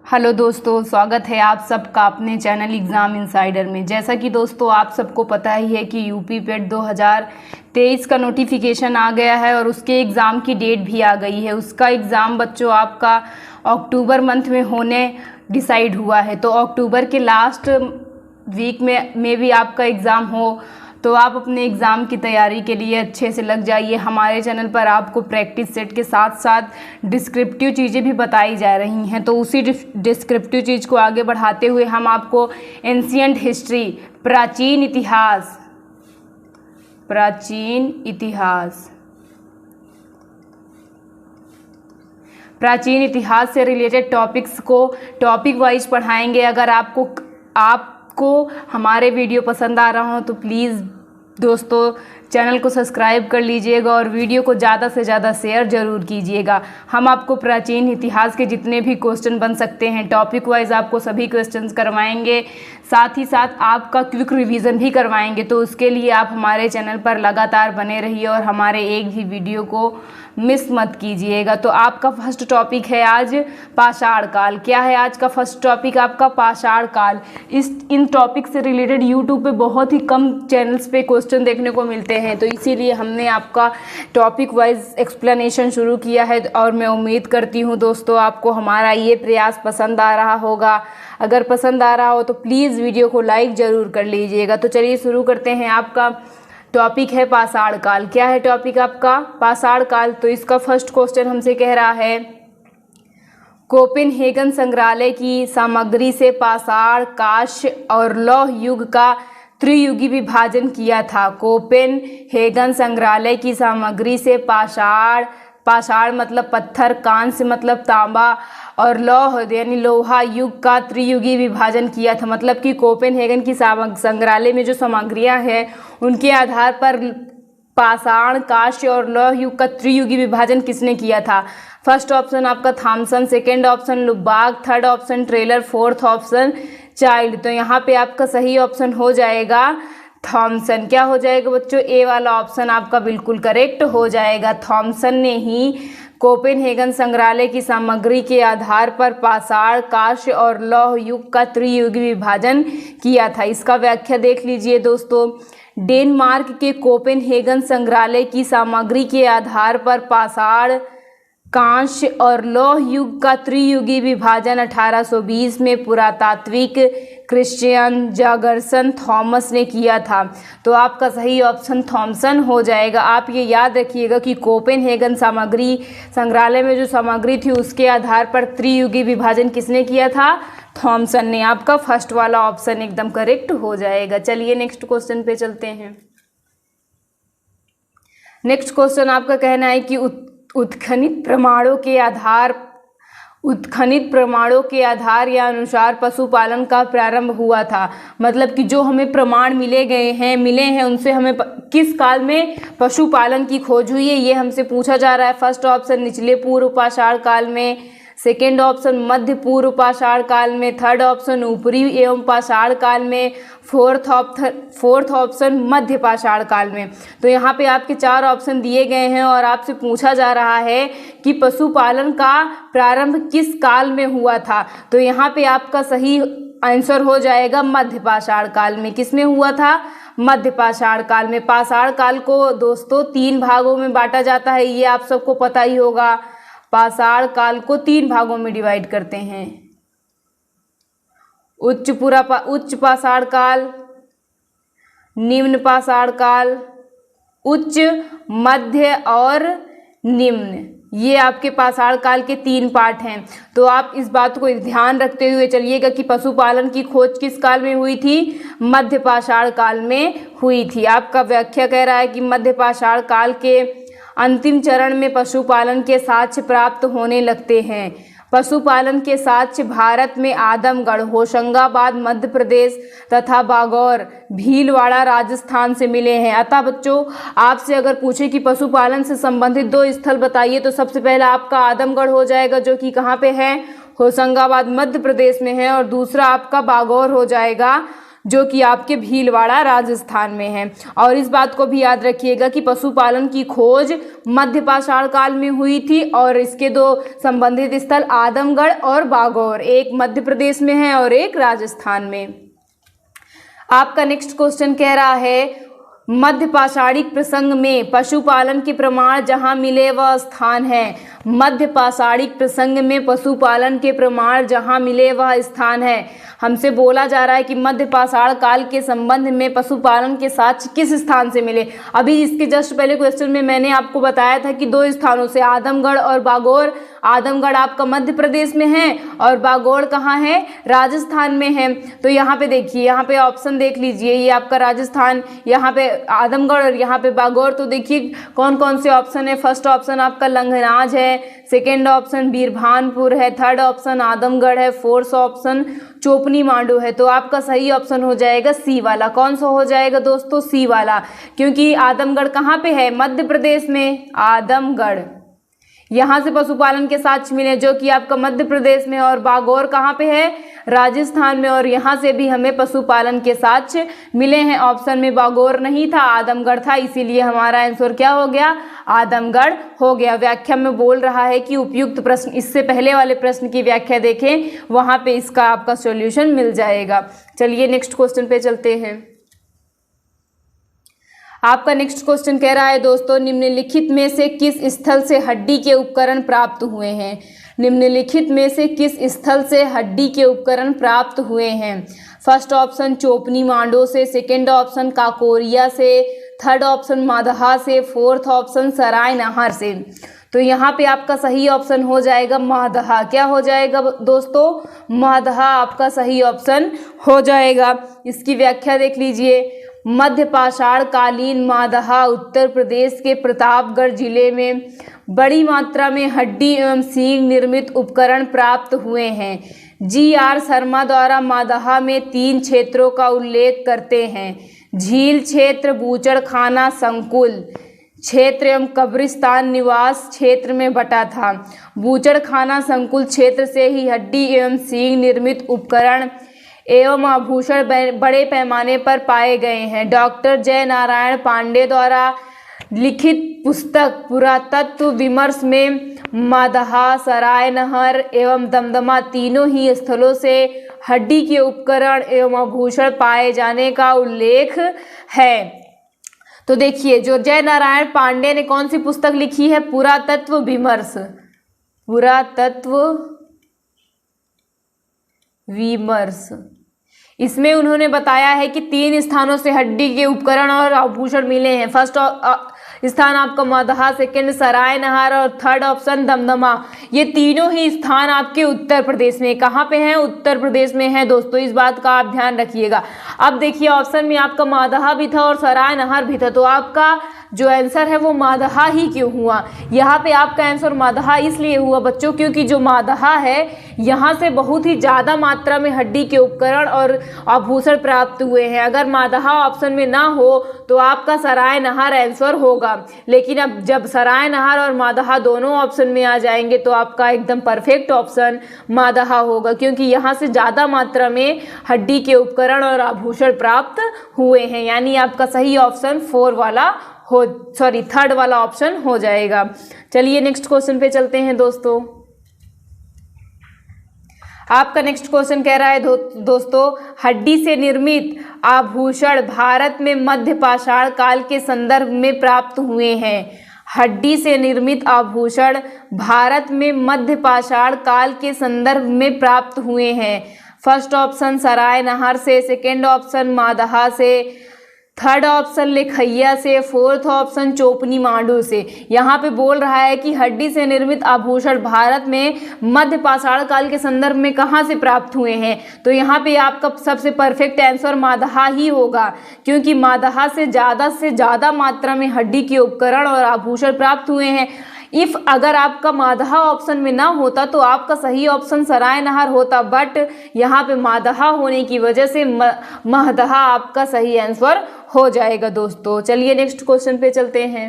Hello दोस्तों, स्वागत है आप सबका अपने चैनल एग्ज़ाम इनसाइडर में। जैसा कि दोस्तों आप सबको पता ही है कि यूपी पेट 2023 का नोटिफिकेशन आ गया है और उसके एग्ज़ाम की डेट भी आ गई है। उसका एग्ज़ाम बच्चों आपका अक्टूबर मंथ में होने डिसाइड हुआ है। तो अक्टूबर के लास्ट वीक में भी आपका एग्ज़ाम हो तो आप अपने एग्ज़ाम की तैयारी के लिए अच्छे से लग जाइए। हमारे चैनल पर आपको प्रैक्टिस सेट के साथ साथ डिस्क्रिप्टिव चीज़ें भी बताई जा रही हैं। तो उसी डिस्क्रिप्टिव चीज़ को आगे बढ़ाते हुए हम आपको एंशिएंट हिस्ट्री, प्राचीन इतिहास से रिलेटेड टॉपिक्स को टॉपिक वाइज पढ़ाएंगे। अगर आपको हमारे वीडियो पसंद आ रहा हो तो प्लीज़ दोस्तों चैनल को सब्सक्राइब कर लीजिएगा और वीडियो को ज़्यादा से ज़्यादा शेयर ज़रूर कीजिएगा। हम आपको प्राचीन इतिहास के जितने भी क्वेश्चन बन सकते हैं टॉपिक वाइज आपको सभी क्वेश्चंस करवाएंगे, साथ ही साथ आपका क्विक रिवीजन भी करवाएंगे। तो उसके लिए आप हमारे चैनल पर लगातार बने रहिए और हमारे एक भी वीडियो को मिस मत कीजिएगा। तो आपका फर्स्ट टॉपिक है आज पाषाण काल। क्या है आज का फर्स्ट टॉपिक? आपका पाषाण काल। इन टॉपिक से रिलेटेड यूट्यूब पे बहुत ही कम चैनल्स पे क्वेश्चन देखने को मिलते हैं, तो इसीलिए हमने आपका टॉपिक वाइज एक्सप्लेनेशन शुरू किया है। और मैं उम्मीद करती हूँ दोस्तों आपको हमारा ये प्रयास पसंद आ रहा होगा। अगर पसंद आ रहा हो तो प्लीज़ वीडियो को लाइक ज़रूर कर लीजिएगा। तो चलिए शुरू करते हैं। आपका टॉपिक है पाषाण काल। क्या है टॉपिक आपका? पाषाण काल। तो इसका फर्स्ट क्वेश्चन हमसे कह रहा है कोपेनहेगन संग्रहालय की सामग्री से पाषाण, कांस्य और लौह युग का त्रियुगी विभाजन किया था। कोपेनहेगन संग्रहालय की सामग्री से पाषाण मतलब पत्थर, कांस्य मतलब तांबा और लौह यानी लोहा युग का त्रियुगी विभाजन किया था। मतलब कि कोपेनहेगन की संग्रहालय में जो सामग्रियां हैं उनके आधार पर पाषाण, कांस्य और लौह युग का त्रियुगी विभाजन किसने किया था? फर्स्ट ऑप्शन आपका Thomson, second option Lubbock, third option ट्रेलर, फोर्थ ऑप्शन चाइल्ड। तो यहाँ पे आपका सही ऑप्शन हो जाएगा थॉमसन। क्या हो जाएगा बच्चों? ए वाला ऑप्शन आपका बिल्कुल करेक्ट हो जाएगा। थॉमसन ने ही कोपेनहेगन संग्रहालय की सामग्री के आधार पर पाषाण, कांस्य और लौह युग का त्रियुगी विभाजन किया था। इसका व्याख्या देख लीजिए दोस्तों। डेनमार्क के कोपेनहेगन संग्रहालय की सामग्री के आधार पर पाषाण, कांस्य और लौह युग का त्रियुगी विभाजन 1820 में पुरातात्विक क्रिश्चियन जर्गसन थॉमस ने किया था। तो आपका सही ऑप्शन थॉमसन हो जाएगा। आप ये याद रखिएगा कि कोपेनहेगन सामग्री संग्रहालय में जो सामग्री थी उसके आधार पर त्रियुगी विभाजन किसने किया था? थॉमसन ने। आपका फर्स्ट वाला ऑप्शन एकदम करेक्ट हो जाएगा। चलिए नेक्स्ट क्वेश्चन पे चलते हैं। नेक्स्ट क्वेश्चन आपका कहना है कि उत्खनित प्रमाणों के आधार या अनुसार पशुपालन का प्रारंभ हुआ था। मतलब कि जो हमें प्रमाण मिले हैं उनसे हमें किस काल में पशुपालन की खोज हुई है ये हमसे पूछा जा रहा है। फर्स्ट ऑप्शन निचले पूर्व पाषाण काल में, सेकेंड ऑप्शन मध्य पूर्व पाषाण काल में, थर्ड ऑप्शन ऊपरी एवं पाषाण काल में, फोर्थ ऑप्शन मध्य पाषाण काल में। तो यहाँ पे आपके 4 ऑप्शन दिए गए हैं और आपसे पूछा जा रहा है कि पशुपालन का प्रारंभ किस काल में हुआ था। तो यहाँ पे आपका सही आंसर हो जाएगा मध्य पाषाण काल में। किसमें हुआ था? मध्य पाषाण काल में। पाषाण काल को दोस्तों 3 भागों में बांटा जाता है, ये आप सबको पता ही होगा। पाषाण काल को 3 भागों में डिवाइड करते हैं। उच्च पाषाण काल, निम्न पाषाण काल, उच्च, मध्य और निम्न। ये आपके पाषाण काल के 3 पार्ट हैं। तो आप इस बात को ध्यान रखते हुए चलिएगा कि पशुपालन की खोज किस काल में हुई थी? मध्य पाषाण काल में हुई थी। आपका व्याख्या कह रहा है कि मध्य पाषाण काल के अंतिम चरण में पशुपालन के साक्ष्य प्राप्त होने लगते हैं। पशुपालन के साक्ष्य भारत में आदमगढ़, होशंगाबाद मध्य प्रदेश तथा बागौर, भीलवाड़ा राजस्थान से मिले हैं। अतः बच्चों आपसे अगर पूछे कि पशुपालन से संबंधित 2 स्थल बताइए तो सबसे पहला आपका आदमगढ़ हो जाएगा, जो कि कहाँ पे है? होशंगाबाद मध्य प्रदेश में है। और दूसरा आपका बागौर हो जाएगा, जो कि आपके भीलवाड़ा राजस्थान में है। और इस बात को भी याद रखिएगा कि पशुपालन की खोज मध्य पाषाण काल में हुई थी और इसके दो संबंधित स्थल आदमगढ़ और बागौर, एक मध्य प्रदेश में है और एक राजस्थान में। आपका नेक्स्ट क्वेश्चन कह रहा है मध्य पाषाणिक प्रसंग में पशुपालन के प्रमाण जहां मिले वह स्थान है। मध्य पाषाणिक प्रसंग में पशुपालन के प्रमाण जहां मिले वह स्थान है। हमसे बोला जा रहा है कि मध्य पाषाण काल के संबंध में पशुपालन के साक्ष्य किस स्थान से मिले। अभी इसके जस्ट पहले क्वेश्चन में मैंने आपको बताया था कि दो स्थानों से, आदमगढ़ और बागौर। आदमगढ़ आपका मध्य प्रदेश में है और बागौर कहाँ है, राजस्थान में है। तो यहाँ पे देखिए, यहाँ पे ऑप्शन देख लीजिए, ये आपका राजस्थान, यहाँ पे आदमगढ़ और यहाँ पे बागौर। तो देखिए कौन कौन से ऑप्शन है। फर्स्ट ऑप्शन आपका लंघनाज है, सेकेंड ऑप्शन बीरभानपुर है, थर्ड ऑप्शन आदमगढ़ है, फोर्थ ऑप्शन चोपनी मांडू है। तो आपका सही ऑप्शन हो जाएगा सी वाला। कौन सा हो जाएगा दोस्तों, सी वाला, क्योंकि आदमगढ़ कहाँ पे है, मध्य प्रदेश में। आदमगढ़ यहाँ से पशुपालन के साक्ष्य मिले जो कि आपका मध्य प्रदेश में, और बागौर कहाँ पे है, राजस्थान में, और यहाँ से भी हमें पशुपालन के साक्ष्य मिले हैं। ऑप्शन में बागौर नहीं था, आदमगढ़ था, इसीलिए हमारा आंसर क्या हो गया, आदमगढ़ हो गया। व्याख्या में बोल रहा है कि उपयुक्त प्रश्न, इससे पहले वाले प्रश्न की व्याख्या देखें, वहाँ पे इसका आपका सॉल्यूशन मिल जाएगा। चलिए नेक्स्ट क्वेश्चन पे चलते हैं। आपका नेक्स्ट क्वेश्चन कह रहा है दोस्तों, निम्नलिखित में से किस स्थल से हड्डी के उपकरण प्राप्त हुए हैं। निम्नलिखित में से किस स्थल से हड्डी के उपकरण प्राप्त हुए हैं। फर्स्ट ऑप्शन चोपनी मांडो से, सेकेंड ऑप्शन काकोरिया से, थर्ड ऑप्शन मादहा से, फोर्थ ऑप्शन सराय नहर से। तो यहाँ पे आपका सही ऑप्शन हो जाएगा मादहा। क्या हो जाएगा दोस्तों, मादहा आपका सही ऑप्शन हो जाएगा। इसकी व्याख्या देख लीजिए। मध्य पाषाण कालीन मादहा उत्तर प्रदेश के प्रतापगढ़ जिले में बड़ी मात्रा में हड्डी एवं सींग निर्मित उपकरण प्राप्त हुए हैं। जी.आर. शर्मा द्वारा मादहा में 3 क्षेत्रों का उल्लेख करते हैं। झील क्षेत्र, बूचड़खाना संकुल क्षेत्र एवं कब्रिस्तान निवास क्षेत्र में बटा था। बूचड़खाना संकुल क्षेत्र से ही हड्डी एवं सींग निर्मित उपकरण एवं आभूषण बड़े पैमाने पर पाए गए हैं। डॉक्टर जय नारायण पांडे द्वारा लिखित पुस्तक पुरातत्व विमर्श में मादहा, सराय नहर एवं दमदमा तीनों ही स्थलों से हड्डी के उपकरण एवं आभूषण पाए जाने का उल्लेख है। तो देखिए, जो जय नारायण पांडे ने कौन सी पुस्तक लिखी है, पुरातत्व विमर्श। पुरातत्व विमर्श, इसमें उन्होंने बताया है कि 3 स्थानों से हड्डी के उपकरण और आभूषण मिले हैं। फर्स्ट स्थान आपका मादहा, सेकेंड सराय नहर और थर्ड ऑप्शन दमदमा। ये तीनों ही स्थान आपके उत्तर प्रदेश में, कहाँ पे हैं, उत्तर प्रदेश में है दोस्तों। इस बात का आप ध्यान रखिएगा। अब देखिए ऑप्शन में आपका मादहा भी था और सराय नहर भी था, तो आपका जो आंसर है वो मादहा ही क्यों हुआ। यहाँ पे आपका आंसर मादहा इसलिए हुआ बच्चों, क्योंकि जो मादहा है यहाँ से बहुत ही ज़्यादा मात्रा में हड्डी के उपकरण और आभूषण प्राप्त हुए हैं। अगर मादहा ऑप्शन में ना हो तो आपका सराय नहर आंसर होगा, लेकिन अब जब सराय नहर और मादहा दोनों ऑप्शन में आ जाएंगे तो आपका एकदम परफेक्ट ऑप्शन मादहा होगा, क्योंकि यहाँ से ज़्यादा मात्रा में हड्डी के उपकरण और आभूषण प्राप्त हुए हैं। यानी आपका सही ऑप्शन 4 वाला थर्ड वाला ऑप्शन हो जाएगा। चलिए नेक्स्ट क्वेश्चन पे चलते हैं दोस्तों। आपका नेक्स्ट क्वेश्चन कह रहा है दोस्तों, हड्डी से निर्मित आभूषण भारत में मध्य पाषाण काल के संदर्भ में प्राप्त हुए हैं। हड्डी से निर्मित आभूषण भारत में मध्य पाषाण काल के संदर्भ में प्राप्त हुए हैं। फर्स्ट ऑप्शन सराय नहर से, सेकेंड ऑप्शन मादहा से, थर्ड ऑप्शन लेखैया से, फोर्थ ऑप्शन चोपनी मांडू से। यहाँ पे बोल रहा है कि हड्डी से निर्मित आभूषण भारत में मध्य पाषाण काल के संदर्भ में कहाँ से प्राप्त हुए हैं। तो यहाँ पे आपका सबसे परफेक्ट आंसर मादहा ही होगा, क्योंकि मादहा से ज़्यादा मात्रा में हड्डी के उपकरण और आभूषण प्राप्त हुए हैं। इफ़ अगर आपका मादहा ऑप्शन में ना होता तो आपका सही ऑप्शन सराय नहर होता, बट यहाँ पे मादहा होने की वजह से महदहा आपका सही आंसर हो जाएगा दोस्तों। चलिए नेक्स्ट क्वेश्चन पे चलते हैं।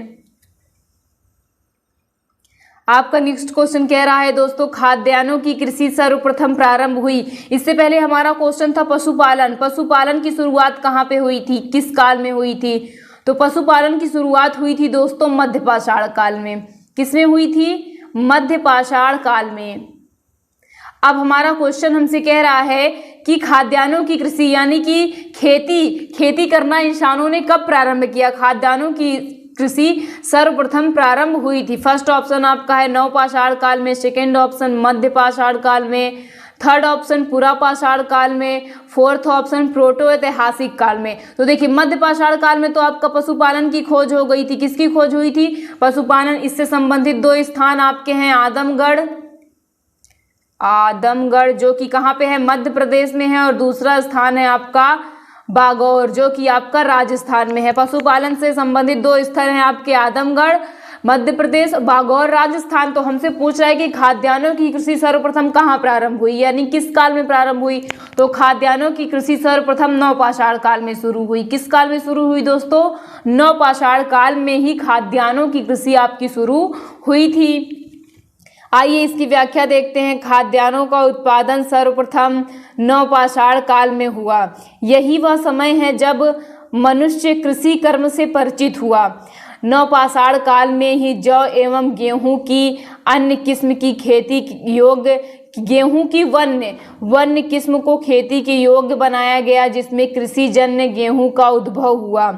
आपका नेक्स्ट क्वेश्चन कह रहा है दोस्तों, खाद्यान्नों की कृषि सर्वप्रथम प्रारंभ हुई। इससे पहले हमारा क्वेश्चन था पशुपालन। पशुपालन की शुरुआत कहाँ पे हुई थी, किस काल में हुई थी? तो पशुपालन की शुरुआत हुई थी दोस्तों मध्य पाषाण काल में। किसमें हुई थी? मध्य पाषाण काल में। अब हमारा क्वेश्चन हमसे कह रहा है कि खाद्यान्नों की कृषि यानी कि खेती करना इंसानों ने कब प्रारंभ किया? खाद्यान्नों की कृषि सर्वप्रथम प्रारंभ हुई थी। फर्स्ट ऑप्शन आपका है नवपाषाण काल में, सेकेंड ऑप्शन मध्य पाषाण काल में, थर्ड ऑप्शन पुरापाषाण काल में, फोर्थ ऑप्शन प्रोटो ऐतिहासिक काल में। तो देखिए मध्य पाषाण काल में तो आपका पशुपालन की खोज हो गई थी। किसकी खोज हुई थी? पशुपालन। इससे संबंधित दो स्थान आपके हैं आदमगढ़ जो कि कहाँ पे है? मध्य प्रदेश में है, और दूसरा स्थान है आपका बागौर जो कि आपका राजस्थान में है। पशुपालन से संबंधित दो स्थल हैं आपके आदमगढ़ मध्य प्रदेश, बागौर राजस्थान। तो हमसे पूछ रहा है कि खाद्यान्नों की कृषि सर्वप्रथम कहाँ प्रारंभ हुई, यानी किस काल में प्रारंभ हुई? तो खाद्यान्नों की कृषि सर्वप्रथम नवपाषाण काल में शुरू हुई। किस काल में शुरू हुई दोस्तों? नवपाषाण काल में ही खाद्यान्नों की कृषि आपकी शुरू हुई थी। आइए इसकी व्याख्या देखते हैं। खाद्यान्नों का उत्पादन सर्वप्रथम नवपाषाण काल में हुआ। यही वह समय है जब मनुष्य कृषि कर्म से परिचित हुआ। नवपाषाण काल में ही जौ एवं गेहूं की अन्य किस्म की खेती योग्य गेहूं की वन्य किस्म को खेती के योग्य बनाया गया, जिसमें कृषि जन्य गेहूं का उद्भव हुआ।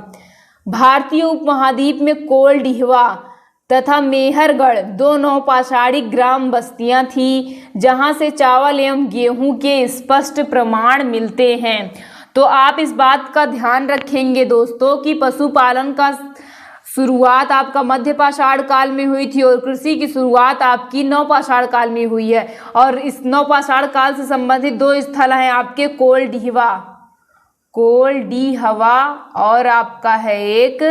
भारतीय उपमहाद्वीप में कोलडीहवा तथा मेहरगढ़ दो नवपाषाणी ग्राम बस्तियां थी, जहां से चावल एवं गेहूं के स्पष्ट प्रमाण मिलते हैं। तो आप इस बात का ध्यान रखेंगे दोस्तों कि पशुपालन का शुरुआत आपका मध्य पाषाण काल में हुई थी और कृषि की शुरुआत आपकी नवपाषाण काल में हुई है। और इस नवपाषाण काल से संबंधित दो स्थल हैं आपके कोलडीहवा और आपका है एक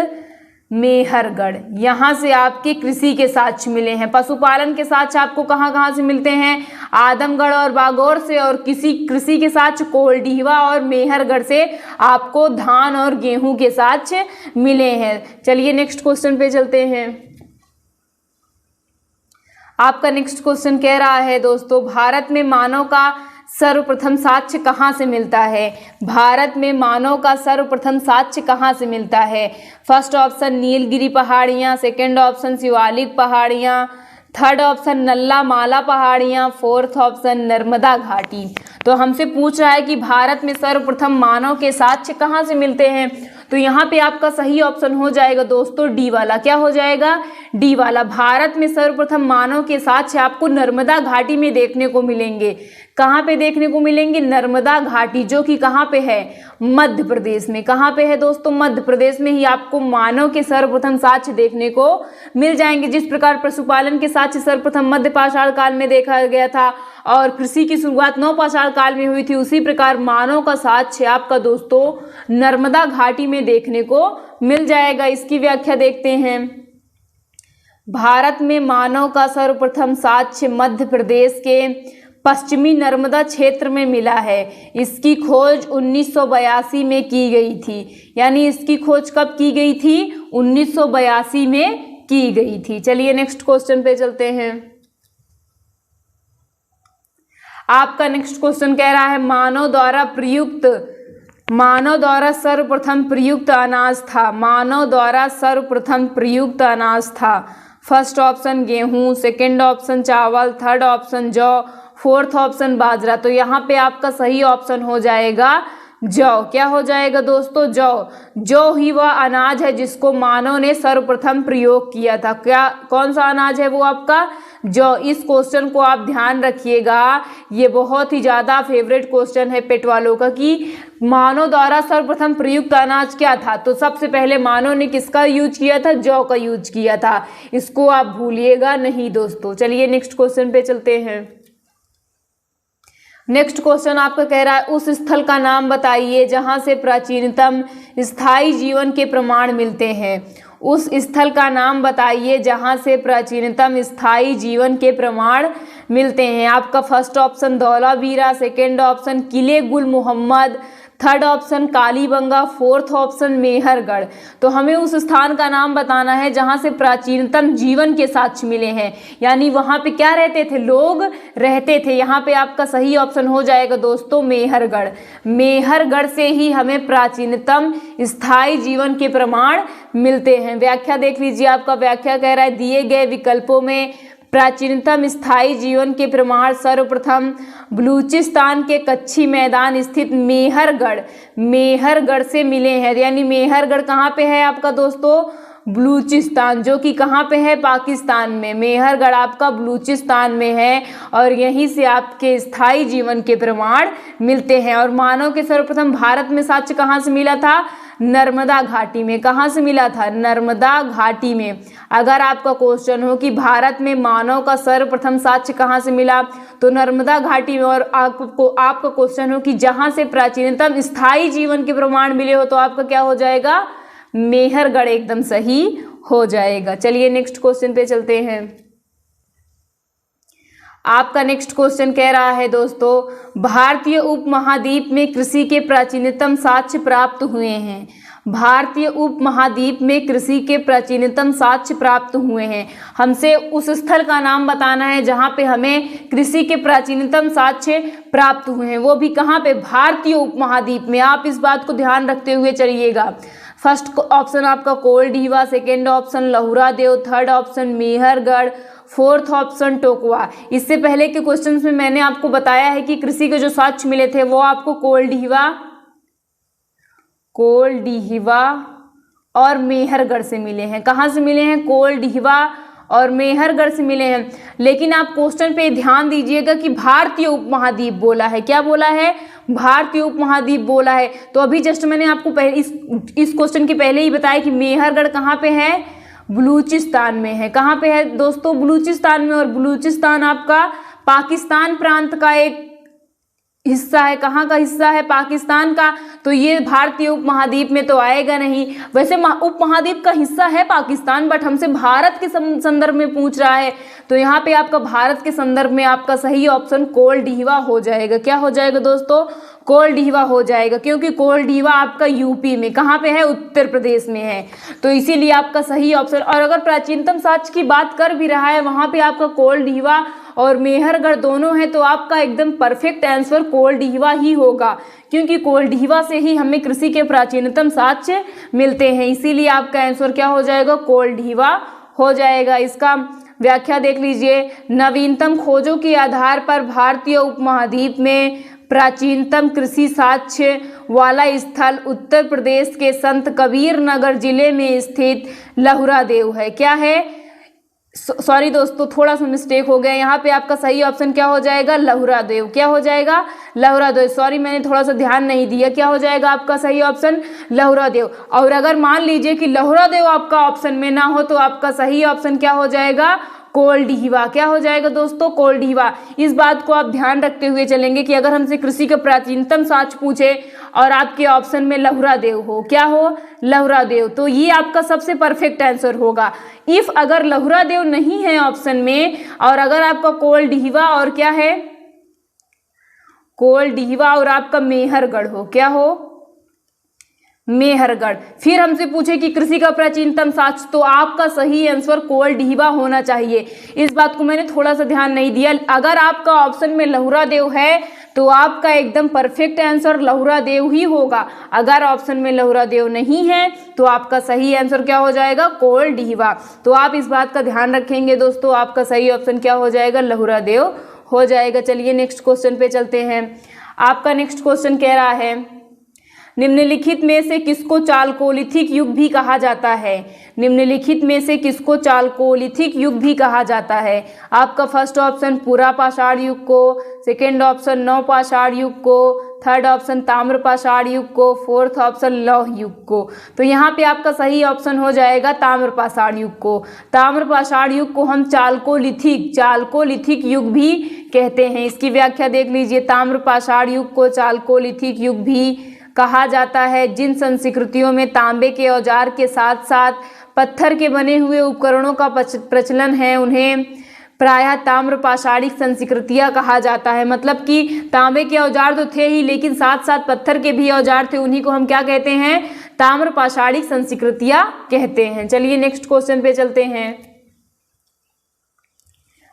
मेहरगढ़। यहाँ से आपके कृषि के साक्ष्य मिले हैं। पशुपालन के साक्ष्य आपको कहाँ से मिलते हैं? आदमगढ़ और बागौर से, और कृषि के साक्ष्य कोलडीहवा और मेहरगढ़ से आपको धान और गेहूं के साक्ष्य मिले हैं। चलिए नेक्स्ट क्वेश्चन पे चलते हैं। आपका नेक्स्ट क्वेश्चन कह रहा है दोस्तों, भारत में मानव का सर्वप्रथम साक्ष्य कहाँ से मिलता है? भारत में मानव का सर्वप्रथम साक्ष्य कहाँ से मिलता है? फर्स्ट ऑप्शन नीलगिरी पहाड़ियाँ, सेकंड ऑप्शन शिवालिक पहाड़ियाँ, थर्ड ऑप्शन नल्ला माला पहाड़ियाँ, फोर्थ ऑप्शन नर्मदा घाटी। तो हमसे पूछ रहा है कि भारत में सर्वप्रथम मानव के साक्ष्य कहाँ से मिलते हैं? तो यहाँ पे आपका सही ऑप्शन हो जाएगा दोस्तों डी वाला। क्या हो जाएगा? डी वाला। भारत में सर्वप्रथम मानव के साक्ष्य आपको नर्मदा घाटी में देखने को मिलेंगे। कहाँ पे देखने को मिलेंगे? नर्मदा घाटी, जो कि कहाँ पे है? मध्य प्रदेश में। कहाँ पे है दोस्तों? मध्य प्रदेश में ही आपको मानव के सर्वप्रथम साक्ष्य देखने को मिल जाएंगे। जिस प्रकार पशुपालन के साक्ष्य सर्वप्रथम मध्य पाषाण काल में देखा गया था और कृषि की शुरुआत नवपाषाण काल में हुई थी, उसी प्रकार मानव का साक्ष्य आपका दोस्तों नर्मदा घाटी में देखने को मिल जाएगा। इसकी व्याख्या देखते हैं। भारत में मानव का सर्वप्रथम साक्ष्य मध्य प्रदेश के पश्चिमी नर्मदा क्षेत्र में मिला है। इसकी खोज 1982 में की गई थी। यानी इसकी खोज कब की गई थी? 1982 में की गई थी। चलिए नेक्स्ट क्वेश्चन पे चलते हैं। आपका नेक्स्ट क्वेश्चन कह रहा है, मानव द्वारा सर्वप्रथम प्रयुक्त अनाज था। मानव द्वारा सर्वप्रथम प्रयुक्त अनाज था। फर्स्ट ऑप्शन गेहूं, सेकंड ऑप्शन चावल, थर्ड ऑप्शन जौ, फोर्थ ऑप्शन बाजरा। तो यहाँ पे आपका सही ऑप्शन हो जाएगा जौ। क्या हो जाएगा दोस्तों? जौ। जौ ही वह अनाज है जिसको मानव ने सर्वप्रथम प्रयोग किया था। क्या कौन सा अनाज है वो आपका? जौ। इस क्वेश्चन को आप ध्यान रखिएगा, ये बहुत ही ज़्यादा फेवरेट क्वेश्चन है पेट वालों का कि मानव द्वारा सर्वप्रथम प्रयुक्त अनाज क्या था। तो सबसे पहले मानव ने किसका यूज किया था? जौ का यूज किया था। इसको आप भूलिएगा नहीं दोस्तों। चलिए नेक्स्ट क्वेश्चन पे चलते हैं। नेक्स्ट क्वेश्चन आपका कह रहा है, उस स्थल का नाम बताइए जहां से प्राचीनतम स्थायी जीवन के प्रमाण मिलते हैं। उस स्थल का नाम बताइए जहां से प्राचीनतम स्थायी जीवन के प्रमाण मिलते हैं। आपका first option Dholavira, second option Kili Gul Muhammad, third option Kalibanga, fourth option Mehrgarh. तो हमें उस स्थान का नाम बताना है जहां से प्राचीनतम जीवन के साक्ष्य मिले हैं, यानी वहां पे क्या रहते थे, लोग रहते थे। यहाँ पे आपका सही ऑप्शन हो जाएगा दोस्तों मेहरगढ़। मेहरगढ़ से ही हमें प्राचीनतम स्थायी जीवन के प्रमाण मिलते हैं। व्याख्या देख लीजिए, आपका व्याख्या कह रहा है दिए गए विकल्पों में प्राचीनतम स्थायी जीवन के प्रमाण सर्वप्रथम बलूचिस्तान के कच्छी मैदान स्थित मेहरगढ़ से मिले हैं। यानी मेहरगढ़ कहाँ पे है आपका दोस्तों, बलूचिस्तान, जो कि कहाँ पे है, पाकिस्तान में। मेहरगढ़ आपका बलूचिस्तान में है और यहीं से आपके स्थायी जीवन के प्रमाण मिलते हैं। और मानव के सर्वप्रथम भारत में साक्ष्य कहाँ से मिला था, नर्मदा घाटी में। कहाँ से मिला था, नर्मदा घाटी में। अगर आपका क्वेश्चन हो कि भारत में मानव का सर्वप्रथम साक्ष्य कहाँ से मिला, तो नर्मदा घाटी में। और आपका क्वेश्चन हो कि जहाँ से प्राचीनतम स्थायी जीवन के प्रमाण मिले हो, तो आपका क्या हो जाएगा, मेहरगढ़ एकदम सही हो जाएगा। चलिए नेक्स्ट क्वेश्चन पे चलते हैं। आपका नेक्स्ट क्वेश्चन कह रहा है दोस्तों, भारतीय उपमहाद्वीप में कृषि के प्राचीनतम साक्ष्य प्राप्त हुए हैं। भारतीय उपमहाद्वीप में कृषि के प्राचीनतम साक्ष्य प्राप्त हुए हैं। हमसे उस स्थल का नाम बताना है जहां पे हमें कृषि के प्राचीनतम साक्ष्य प्राप्त हुए हैं, वो भी कहां पे, भारतीय उपमहाद्वीप में। आप इस बात को ध्यान रखते हुए चलिएगा। फर्स्ट ऑप्शन आपका कोलडीवा, second option Lahuradewa, third option Mehrgarh, fourth option Tokwa. इससे पहले के क्वेश्चंस में मैंने आपको बताया है कि कृषि के जो साक्ष्य मिले थे वो आपको कोलडीवा और मेहरगढ़ से मिले हैं। कहाँ से मिले हैं, कोलडीवा और मेहरगढ़ से मिले हैं। लेकिन आप क्वेश्चन पे ध्यान दीजिएगा कि भारतीय उपमहाद्वीप बोला है। क्या बोला है, भारतीय उपमहाद्वीप बोला है। तो अभी जस्ट मैंने आपको पहले इस क्वेश्चन के पहले ही बताया कि मेहरगढ़ कहाँ पे है, बलूचिस्तान में है। कहाँ पे है दोस्तों, बलूचिस्तान में। और बलूचिस्तान आपका पाकिस्तान प्रांत का एक हिस्सा है। कहाँ का हिस्सा है, पाकिस्तान का। तो ये भारतीय उपमहाद्वीप में तो आएगा नहीं। वैसे उपमहाद्वीप का हिस्सा है पाकिस्तान, बट हमसे भारत के संदर्भ में पूछ रहा है, तो यहाँ पे आपका भारत के संदर्भ में आपका सही ऑप्शन कोलडीवा हो जाएगा। क्या हो जाएगा दोस्तों, कोलडीवा हो जाएगा, क्योंकि कोलडीवा आपका यूपी में, कहाँ पे है, उत्तर प्रदेश में है। तो इसीलिए आपका सही ऑप्शन। और अगर प्राचीनतम साक्ष्य की बात कर भी रहा है, वहाँ पे आपका कोलडीवा और मेहरगढ़ दोनों है, तो आपका एकदम परफेक्ट आंसर कोलडीवा ही होगा, क्योंकि कोलडीवा से ही हमें कृषि के प्राचीनतम साक्ष्य मिलते हैं। इसीलिए आपका आंसर क्या हो जाएगा, कोलडीवा हो जाएगा। इसका व्याख्या देख लीजिए, नवीनतम खोजों के आधार पर भारतीय उपमहाद्वीप में प्राचीनतम कृषि साक्ष्य वाला स्थल उत्तर प्रदेश के संत कबीर नगर जिले में स्थित लहुरा देव है। क्या है, सॉरी दोस्तों, थोड़ा सा मिस्टेक हो गया। यहाँ पे आपका सही ऑप्शन क्या हो जाएगा, लहुरा देव। क्या हो जाएगा, लहुरा देव। सॉरी, मैंने थोड़ा सा ध्यान नहीं दिया। क्या हो जाएगा आपका सही ऑप्शन, लहुरा देव। और अगर मान लीजिए कि लहुरा देव आपका ऑप्शन में ना हो, तो आपका सही ऑप्शन क्या हो जाएगा, कोलडीवा। क्या हो जाएगा दोस्तों, कोलडीवा। इस बात को आप ध्यान रखते हुए चलेंगे कि अगर हमसे कृषि का प्राचीनतम साक्ष्य पूछे और आपके ऑप्शन में लहुरा देव हो, क्या हो, लहुरा देव, तो ये आपका सबसे परफेक्ट आंसर होगा। इफ अगर लहुरा देव नहीं है ऑप्शन में, और अगर आपका कोलडीवा और क्या है, कोलडीवा और आपका मेहरगढ़ हो, क्या हो, मेहरगढ़, फिर हमसे पूछे कि कृषि का प्राचीनतम साक्ष्य, तो आपका सही आंसर कोलडीवा होना चाहिए। इस बात को मैंने थोड़ा सा ध्यान नहीं दिया। अगर आपका ऑप्शन में लहुरा देव है, तो आपका एकदम परफेक्ट आंसर लहुरा देव ही होगा। अगर ऑप्शन में लहुरा देव नहीं है, तो आपका सही आंसर क्या हो जाएगा, कोलडीवा। तो आप इस बात का ध्यान रखेंगे दोस्तों, आपका सही ऑप्शन क्या हो जाएगा, लहुरा देव हो जाएगा। चलिए नेक्स्ट क्वेश्चन पे चलते हैं। आपका नेक्स्ट क्वेश्चन कह रहा है, निम्नलिखित में से किसको चालकोलिथिक युग भी कहा जाता है। निम्नलिखित में से किसको चालकोलिथिक युग भी कहा जाता है। आपका फर्स्ट ऑप्शन पुरापाषाण युग को, सेकेंड ऑप्शन नवपाषाण युग को, थर्ड ऑप्शन ताम्रपाषाण युग को, फोर्थ ऑप्शन लौह युग को। तो यहाँ पे आपका सही ऑप्शन हो जाएगा ताम्रपाषाण युग को। ताम्रपाषाण युग को हम चालकोलिथिक युग भी कहते हैं। इसकी व्याख्या देख लीजिए, ताम्रपाषाण युग को चालकोलिथिक युग भी कहा जाता है। जिन संस्कृतियों में तांबे के औजार के साथ साथ पत्थर के बने हुए उपकरणों का प्रचलन है, उन्हें प्रायः ताम्र पाषाणिक संस्कृतियां कहा जाता है। मतलब कि तांबे के औजार तो थे ही, लेकिन साथ साथ पत्थर के भी औजार थे, उन्हीं को हम क्या कहते हैं, ताम्र पाषाणिक संस्कृतियां कहते हैं। चलिए नेक्स्ट क्वेश्चन पे चलते हैं।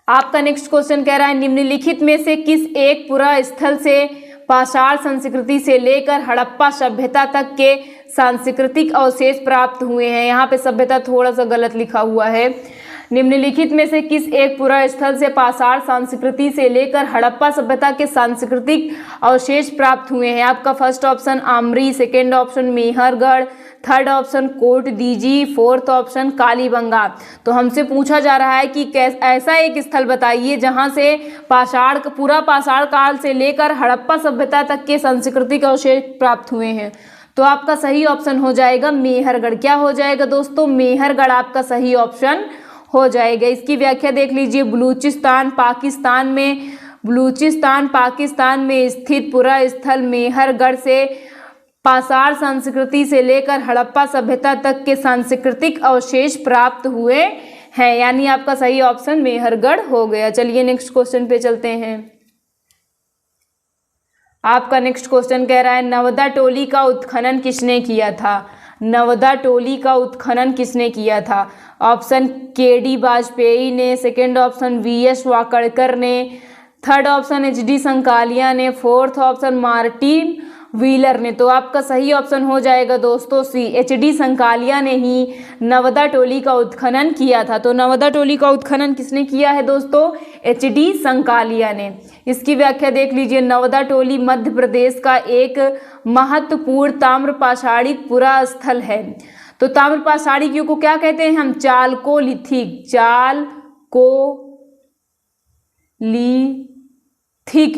आपका नेक्स्ट क्वेश्चन कह रहा है निम्नलिखित में से किस एक पुरा स्थल से पाषाण संस्कृति से लेकर हड़प्पा सभ्यता तक के सांस्कृतिक अवशेष प्राप्त हुए हैं। यहाँ पे सभ्यता थोड़ा सा गलत लिखा हुआ है। निम्नलिखित में से किस एक पुरा स्थल से पाषाण संस्कृति से लेकर हड़प्पा सभ्यता के सांस्कृतिक अवशेष प्राप्त हुए हैं। आपका first option Amri, second option Mehrgarh, third option Kot Diji, fourth option Kalibangan. तो हमसे पूछा जा रहा है कि ऐसा एक स्थल बताइए जहां से पूरा पाषाण काल से लेकर हड़प्पा सभ्यता तक के सांस्कृतिक अवशेष प्राप्त हुए हैं। तो आपका सही ऑप्शन हो जाएगा मेहरगढ़। क्या हो जाएगा दोस्तों, मेहरगढ़ आपका सही ऑप्शन हो जाएगा। इसकी व्याख्या देख लीजिए, बलूचिस्तान पाकिस्तान में स्थित पुरा स्थल मेहरगढ़ से पाषाण संस्कृति से लेकर हड़प्पा सभ्यता तक के सांस्कृतिक अवशेष प्राप्त हुए हैं। यानी आपका सही ऑप्शन मेहरगढ़ हो गया। चलिए नेक्स्ट क्वेश्चन पे चलते हैं। आपका नेक्स्ट क्वेश्चन कह रहा है नवदा टोली का उत्खनन किसने किया था। नवदा टोली का उत्खनन किसने किया था। Option KD. वाजपेयी ने, सेकेंड ऑप्शन वी.एस. वाकड़कर ने, थर्ड ऑप्शन एच.डी. संकालिया ने, फोर्थ ऑप्शन मार्टिन व्हीलर ने। तो आपका सही ऑप्शन हो जाएगा दोस्तों सी, एच.डी. संकालिया ने ही नवदा टोली का उत्खनन किया था। तो नवदा टोली का उत्खनन किसने किया है दोस्तों, एच.डी. संकालिया ने। इसकी व्याख्या देख लीजिए, नवदा टोली मध्य प्रदेश का एक महत्वपूर्ण ताम्र पाषाणिक पुरा स्थल है। तो ताम्र पाषाणिक युग को क्या कहते हैं हम, चालकोलिथिक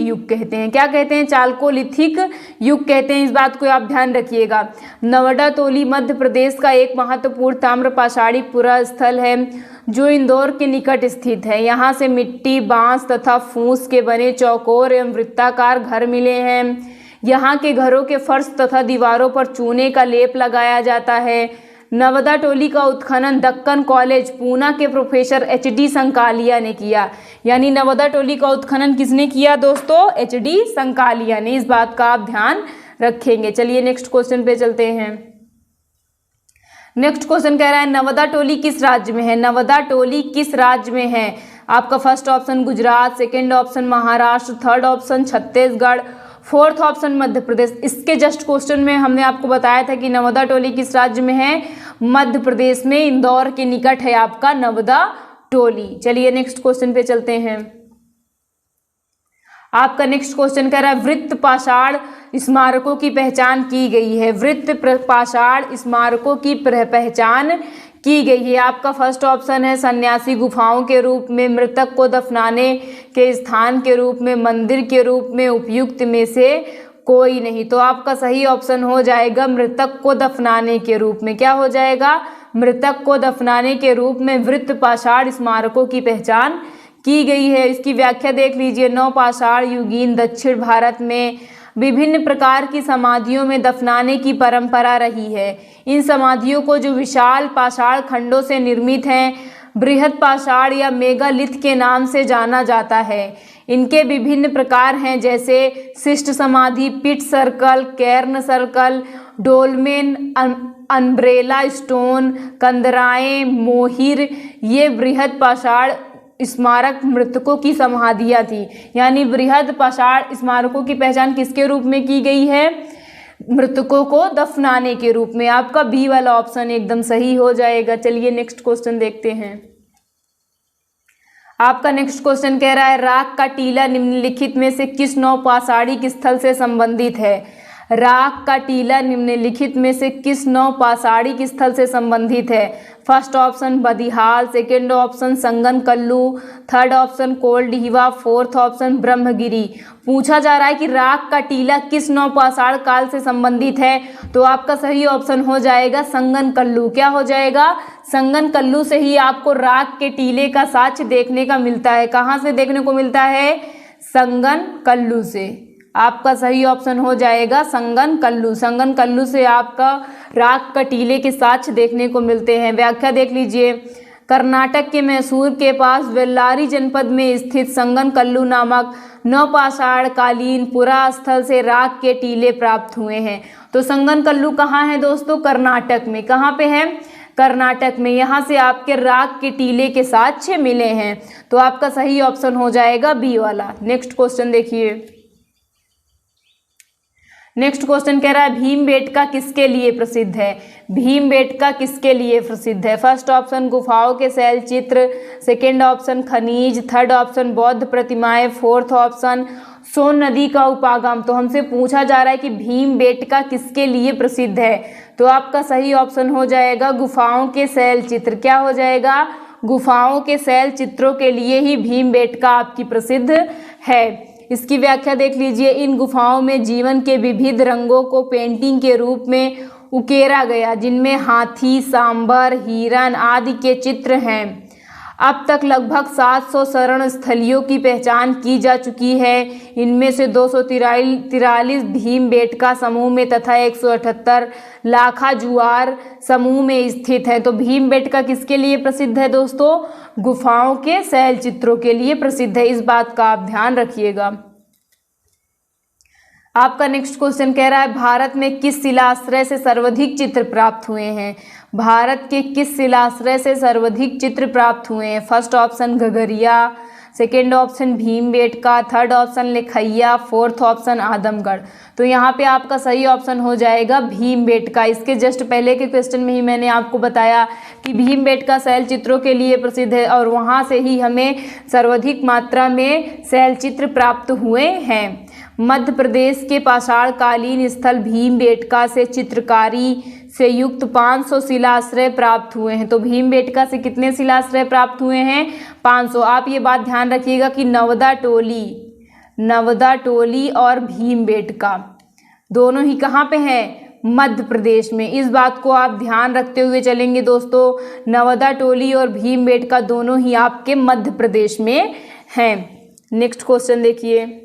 युग कहते हैं। क्या कहते हैं, चालकोलिथिक युग कहते हैं। इस बात को आप ध्यान रखिएगा। नवदा टोली मध्य प्रदेश का एक महत्वपूर्ण ताम्र पाषाणिक पुरा स्थल है जो इंदौर के निकट स्थित है। यहाँ से मिट्टी, बांस तथा फूस के बने चौकोर एवं वृत्ताकार घर मिले हैं। यहाँ के घरों के फर्श तथा दीवारों पर चूने का लेप लगाया जाता है। नवदा टोली का उत्खनन दक्कन कॉलेज पूना के प्रोफेसर एच.डी. संकालिया ने किया। यानी नवदा टोली का उत्खनन किसने किया दोस्तों, एच.डी. संकालिया ने। इस बात का आप ध्यान रखेंगे। चलिए नेक्स्ट क्वेश्चन पे चलते हैं। नेक्स्ट क्वेश्चन कह रहा है नवदा टोली किस राज्य में है। नवदा टोली किस राज्य में है। आपका first option Gujarat, second option Maharashtra, third option Chhattisgarh, fourth option Madhya Pradesh. इसके जस्ट क्वेश्चन में हमने आपको बताया था कि नवदा टोली किस राज्य में है, मध्य प्रदेश में, इंदौर के निकट है आपका नवदा टोली। चलिए नेक्स्ट क्वेश्चन पे चलते हैं। आपका नेक्स्ट क्वेश्चन कह रहा है वृत्त पाषाण स्मारकों की पहचान की गई है। वृत्त पाषाण स्मारकों की पहचान की गई है। आपका फर्स्ट ऑप्शन है सन्यासी गुफाओं के रूप में, मृतक को दफनाने के स्थान के रूप में, मंदिर के रूप में, उपयुक्त में से कोई नहीं। तो आपका सही ऑप्शन हो जाएगा मृतक को दफनाने के रूप में। क्या हो जाएगा, मृतक को दफनाने के रूप में वृत्त पाषाण स्मारकों की पहचान की गई है। इसकी व्याख्या देख लीजिए, नवपाषाण युगीन दक्षिण भारत में विभिन्न प्रकार की समाधियों में दफनाने की परंपरा रही है। इन समाधियों को जो विशाल पाषाण खंडों से निर्मित हैं, बृहद पाषाण या मेगालिथ के नाम से जाना जाता है। इनके विभिन्न प्रकार हैं जैसे शिष्ट समाधि, pit circle, cairn circle, dolmen, umbrella stone, कंदराएं, मोहिर। ये बृहद पाषाण स्मारक मृतकों की समाधियां थी। यानी बृहद पाषाण स्मारकों की पहचान किसके रूप में की गई है, मृतकों को दफनाने के रूप में। आपका बी वाला ऑप्शन एकदम सही हो जाएगा। चलिए नेक्स्ट क्वेश्चन देखते हैं। आपका नेक्स्ट क्वेश्चन कह रहा है राख का टीला निम्नलिखित में से किस नवपाषाणिक स्थल से संबंधित है। राख का टीला निम्नलिखित में से किस नवपाषाणिक स्थल से संबंधित है। First option Budihal, second option Sanganakallu, third option Koldihwa, fourth option Brahmagiri. पूछा जा रहा है कि राख का टीला किस नवपाषाण काल से संबंधित है। तो आपका सही ऑप्शन हो जाएगा संगनकल्लू। क्या हो जाएगा, संगनकल्लू से ही आपको राख के टीले का साक्ष्य देखने का मिलता है। कहाँ से देखने को मिलता है, संगनकल्लू से। आपका सही ऑप्शन हो जाएगा संगनकल्लू। संगनकल्लू से आपका राख का टीले के साक्ष्य देखने को मिलते हैं। व्याख्या देख लीजिए, कर्नाटक के मैसूर के पास बेल्लारी जनपद में स्थित संगनकल्लू नामक नवपाषाण कालीन पुरा स्थल से राख के टीले प्राप्त हुए हैं। तो संगनकल्लू कहाँ है दोस्तों? कर्नाटक में। कहाँ पे है? कर्नाटक में। यहाँ से आपके राख के टीले के साक्ष्य मिले हैं। तो आपका सही ऑप्शन हो जाएगा बी वाला। नेक्स्ट क्वेश्चन देखिए। नेक्स्ट क्वेश्चन कह रहा है भीमबेटका किसके लिए प्रसिद्ध है? भीमबेटका किसके लिए प्रसिद्ध है? फर्स्ट ऑप्शन गुफाओं के शैल चित्र, सेकेंड ऑप्शन खनिज, थर्ड ऑप्शन बौद्ध प्रतिमाएं, फोर्थ ऑप्शन सोन नदी का उपागम। तो हमसे पूछा जा रहा है कि भीमबेटका किसके लिए प्रसिद्ध है? तो आपका सही ऑप्शन हो जाएगा गुफाओं के शैल चित्र। क्या हो जाएगा? गुफाओं के शैल चित्रों के लिए ही भीमबेटका आपकी प्रसिद्ध है। इसकी व्याख्या देख लीजिए। इन गुफाओं में जीवन के विविध रंगों को पेंटिंग के रूप में उकेरा गया, जिनमें हाथी, सांभर, हिरण आदि के चित्र हैं। अब तक लगभग 700 शरण स्थलियों की पहचान की जा चुकी है। इनमें से 243 भीमबेटका समूह में तथा 178 लाखाजुआर समूह में स्थित है। तो भीमबेटका किसके लिए प्रसिद्ध है दोस्तों? गुफाओं के शैल चित्रों के लिए प्रसिद्ध है। इस बात का आप ध्यान रखिएगा। आपका नेक्स्ट क्वेश्चन कह रहा है भारत में किस शिलाश्रय से सर्वाधिक चित्र प्राप्त हुए हैं? भारत के किस शिलाश्रय से सर्वाधिक चित्र प्राप्त हुए हैं? First option Ghaghariya, second option Bhimbetka, third option Lekhahia, fourth option Adamgarh. तो यहाँ पे आपका सही ऑप्शन हो जाएगा भीमबेटका। इसके जस्ट पहले के क्वेश्चन में ही मैंने आपको बताया कि भीमबेटका शैल चित्रों के लिए प्रसिद्ध है और वहाँ से ही हमें सर्वाधिक मात्रा में शैल चित्र प्राप्त हुए हैं। मध्य प्रदेश के पाषाणकालीन स्थल भीमबेटका से चित्रकारी से युक्त 500 शिलाश्रय प्राप्त हुए हैं। तो भीमबेटका से कितने शिलाश्रय प्राप्त हुए हैं? 500। आप ये बात ध्यान रखिएगा कि नवदा टोली और भीमबेटका दोनों ही कहाँ पे हैं? मध्य प्रदेश में। इस बात को आप ध्यान रखते हुए चलेंगे दोस्तों। नवदा टोली और भीमबेटका दोनों ही आपके मध्य प्रदेश में हैं। नेक्स्ट क्वेश्चन देखिए।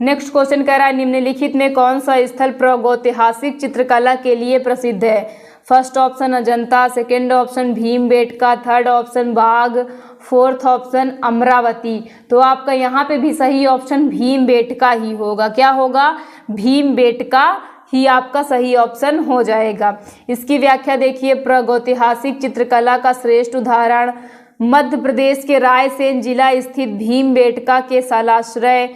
नेक्स्ट क्वेश्चन कह रहा है निम्नलिखित में कौन सा स्थल प्रागैतिहासिक चित्रकला के लिए प्रसिद्ध है? First option Ajanta, second option Bhimbetka, third option बाघ, फोर्थ ऑप्शन अमरावती। तो आपका यहाँ पे भी सही ऑप्शन भीमबेटका ही होगा। क्या होगा? भीमबेटका ही आपका सही ऑप्शन हो जाएगा। इसकी व्याख्या देखिए। प्रागैतिहासिक चित्रकला का श्रेष्ठ उदाहरण मध्य प्रदेश के रायसेन जिला स्थित भीमबेटका के शिलाश्रय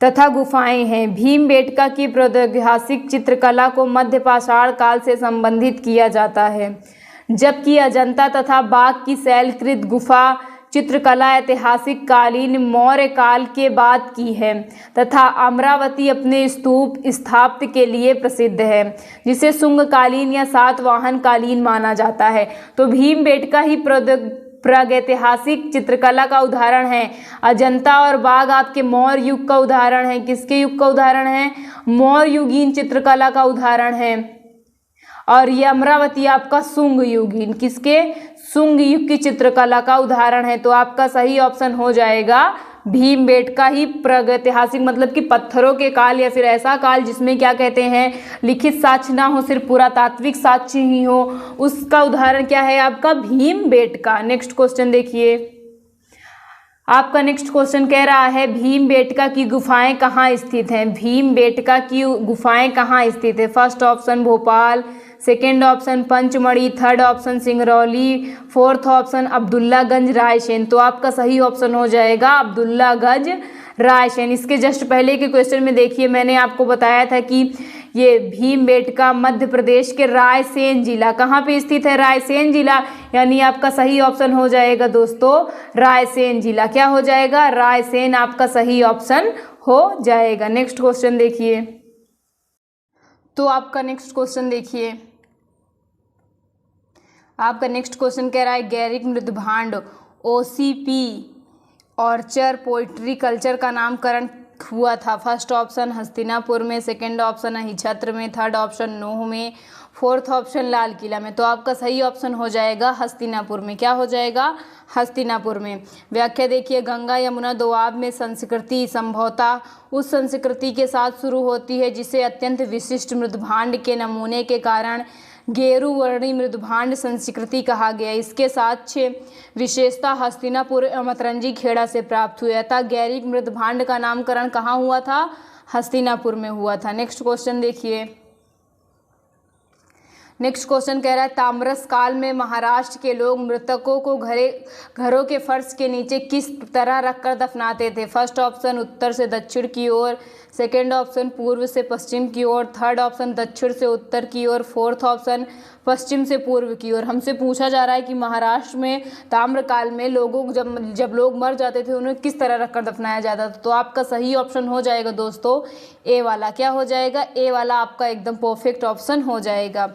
तथा गुफाएं हैं। भीमबेटका की प्रागैतिहासिक चित्रकला को मध्य पाषाण काल से संबंधित किया जाता है, जबकि अजंता तथा बाघ की शैलकृत गुफा चित्रकला ऐतिहासिक कालीन मौर्य काल के बाद की है तथा अमरावती अपने स्तूप स्थापत्य के लिए प्रसिद्ध है, जिसे शुंगकालीन या सातवाहन कालीन माना जाता है। तो भीमबेटका ही प्रागैतिहासिक चित्रकला का उदाहरण है। अजंता और बाघ आपके मौर्य युग का उदाहरण है। किसके युग का उदाहरण है? मौर्य युगीन चित्रकला का उदाहरण है। और ये अमरावती आपका शुंग युगीन, किसके? शुंग युग की चित्रकला का उदाहरण है। तो आपका सही ऑप्शन हो जाएगा भीमबेटका ही प्रागैतिहासिक, मतलब कि पत्थरों के काल या फिर ऐसा काल जिसमें क्या कहते हैं लिखित साक्ष्य ना हो, सिर्फ पुरातात्विक साक्ष्य ही हो, उसका उदाहरण क्या है? आपका भीमबेटका। नेक्स्ट क्वेश्चन देखिए। आपका नेक्स्ट क्वेश्चन कह रहा है भीमबेटका की गुफाएं कहाँ स्थित हैं? भीमबेटका की गुफाएं कहाँ स्थित है? First option Bhopal, second option Pachmarhi, third option Singrauli, fourth option Abdullaganj Raisen. तो आपका सही ऑप्शन हो जाएगा अब्दुल्लागंज रायसेन। इसके जस्ट पहले के क्वेश्चन में देखिए मैंने आपको बताया था कि ये भीमबेटका मध्य प्रदेश के रायसेन जिला, कहाँ पे स्थित है? रायसेन जिला, यानी आपका सही ऑप्शन हो जाएगा दोस्तों रायसेन जिला। क्या हो जाएगा? रायसेन आपका सही ऑप्शन हो जाएगा। नेक्स्ट क्वेश्चन देखिए। तो आपका नेक्स्ट क्वेश्चन देखिए। आपका नेक्स्ट क्वेश्चन कह रहा है गैरिक मृदभांड OCP ऑर्चर पोइट्री कल्चर का नामकरण हुआ था। फर्स्ट ऑप्शन हस्तिनापुर में, सेकंड ऑप्शन अहिछत्र में, थर्ड ऑप्शन नूह में, फोर्थ ऑप्शन लाल किला में। तो आपका सही ऑप्शन हो जाएगा हस्तिनापुर में। क्या हो जाएगा? हस्तिनापुर में। व्याख्या देखिए। गंगा यमुना दोआब में संस्कृति संभवतः उस संस्कृति के साथ शुरू होती है जिसे अत्यंत विशिष्ट मृदभांड के नमूने के कारण गेरुवर्णी मृदभांड संस्कृति कहा गया। इसके साक्ष्य विशेषता हस्तिनापुर अमतरंजी खेड़ा से प्राप्त हुए। अतः गैरिक मृदभांड का नामकरण कहाँ हुआ था? हस्तिनापुर में हुआ था। नेक्स्ट क्वेश्चन देखिए। नेक्स्ट क्वेश्चन कह रहा है ताम्रस काल में महाराष्ट्र के लोग मृतकों को घरों के फर्श के नीचे किस तरह रखकर दफनाते थे? फर्स्ट ऑप्शन उत्तर से दक्षिण की ओर, सेकेंड ऑप्शन पूर्व से पश्चिम की ओर, थर्ड ऑप्शन दक्षिण से उत्तर की ओर, फोर्थ ऑप्शन पश्चिम से पूर्व की ओर। हमसे पूछा जा रहा है कि महाराष्ट्र में ताम्रकाल में लोगों जब लोग मर जाते थे उन्हें किस तरह रखकर दफनाया जाता था। तो आपका सही ऑप्शन हो जाएगा दोस्तों ए वाला। क्या हो जाएगा? ए वाला आपका एकदम परफेक्ट ऑप्शन हो जाएगा।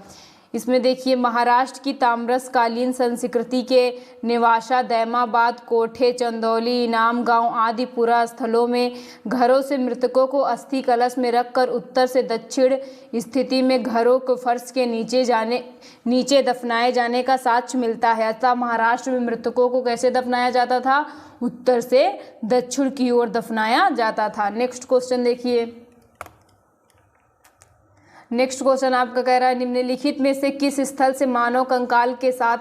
इसमें देखिए महाराष्ट्र की ताम्रसकालीन संस्कृति के निवासा दैमाबाद, कोठे, चंदौली, इनाम गांव आदि पुरा स्थलों में घरों से मृतकों को अस्थि कलश में रखकर उत्तर से दक्षिण स्थिति में घरों को फर्श के नीचे दफनाए जाने का साक्ष्य मिलता है। अतः महाराष्ट्र में मृतकों को कैसे दफनाया जाता था? उत्तर से दक्षिण की ओर दफनाया जाता था। नेक्स्ट क्वेश्चन देखिए। नेक्स्ट क्वेश्चन आपका कह रहा है निम्नलिखित में से किस स्थल से मानव कंकाल के साथ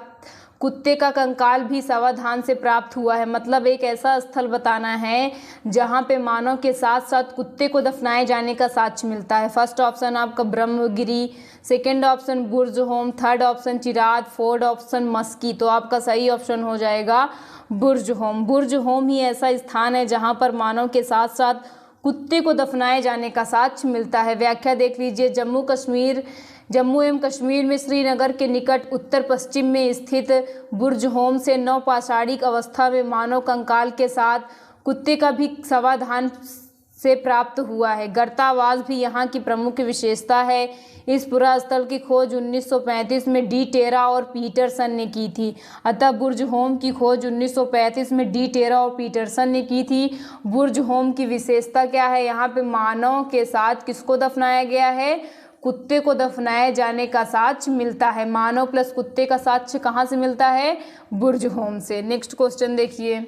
कुत्ते का कंकाल भी सावधान से प्राप्त हुआ है? मतलब एक ऐसा स्थल बताना है जहां पे मानव के साथ साथ कुत्ते को दफनाए जाने का साक्ष्य मिलता है। फर्स्ट ऑप्शन आपका Brahmagiri, second option Burzahom, third option Chirand, fourth option Maski. तो आपका सही ऑप्शन हो जाएगा बुर्जहोम। बुर्जहोम ही ऐसा स्थान है जहां पर मानव के साथ साथ कुत्ते को दफनाए जाने का साक्ष्य मिलता है। व्याख्या देख लीजिए। जम्मू एवं कश्मीर में श्रीनगर के निकट उत्तर पश्चिम में स्थित बुर्जहोम से नवपाषाणिक अवस्था में मानव कंकाल के साथ कुत्ते का भी सावधान से प्राप्त हुआ है। गर्तावास भी यहाँ की प्रमुख विशेषता है। इस पुरास्थल की खोज 1935 में डी टेरा और पीटरसन ने की थी। अतः बुर्जहोम की खोज 1935 में डी टेरा और पीटरसन ने की थी। बुर्जहोम की विशेषता क्या है? यहाँ पे मानव के साथ किसको दफनाया गया है? कुत्ते को दफनाए जाने का साक्ष्य मिलता है। मानव प्लस कुत्ते का साक्ष्य कहाँ से मिलता है? बुर्जहोम से। नेक्स्ट क्वेश्चन देखिए।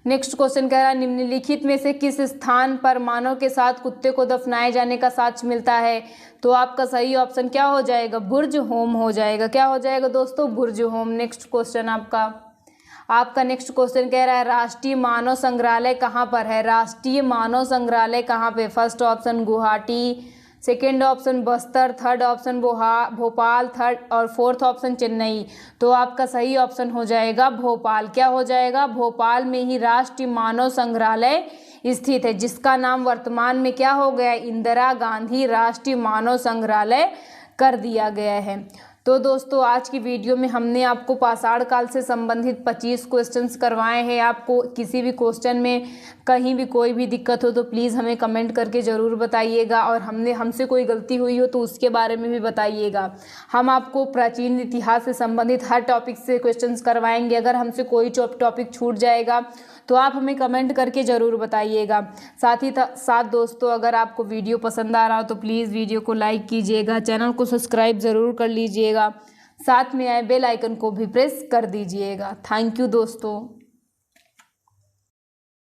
नेक्स्ट क्वेश्चन कह रहा है निम्नलिखित में से किस स्थान पर मानव के साथ कुत्ते को दफनाए जाने का साक्ष्य मिलता है? तो आपका सही ऑप्शन क्या हो जाएगा? बुर्जहोम हो जाएगा। क्या हो जाएगा दोस्तों? बुर्जहोम। नेक्स्ट क्वेश्चन आपका नेक्स्ट क्वेश्चन कह रहा है राष्ट्रीय मानव संग्रहालय कहाँ पर है? राष्ट्रीय मानव संग्रहालय कहाँ पे? First option Guwahati, second option Bastar, third option Bhopal, third और फोर्थ ऑप्शन चेन्नई। तो आपका सही ऑप्शन हो जाएगा भोपाल। क्या हो जाएगा? भोपाल में ही राष्ट्रीय मानव संग्रहालय स्थित है, जिसका नाम वर्तमान में क्या हो गया? इंदिरा गांधी राष्ट्रीय मानव संग्रहालय कर दिया गया है। तो दोस्तों आज की वीडियो में हमने आपको पाषाण काल से संबंधित 25 क्वेश्चंस करवाए हैं। आपको किसी भी क्वेश्चन में कहीं भी कोई भी दिक्कत हो तो प्लीज़ हमें कमेंट करके ज़रूर बताइएगा, और हमसे कोई गलती हुई हो तो उसके बारे में भी बताइएगा। हम आपको प्राचीन इतिहास से संबंधित हर टॉपिक से क्वेश्चंस करवाएंगे। अगर हमसे कोई टॉपिक छूट जाएगा तो आप हमें कमेंट करके ज़रूर बताइएगा। साथ दोस्तों अगर आपको वीडियो पसंद आ रहा हो तो प्लीज़ वीडियो को लाइक कीजिएगा, चैनल को सब्सक्राइब ज़रूर कर लीजिएगा, साथ में आए बेल आइकन को भी प्रेस कर दीजिएगा। थैंक यू दोस्तों।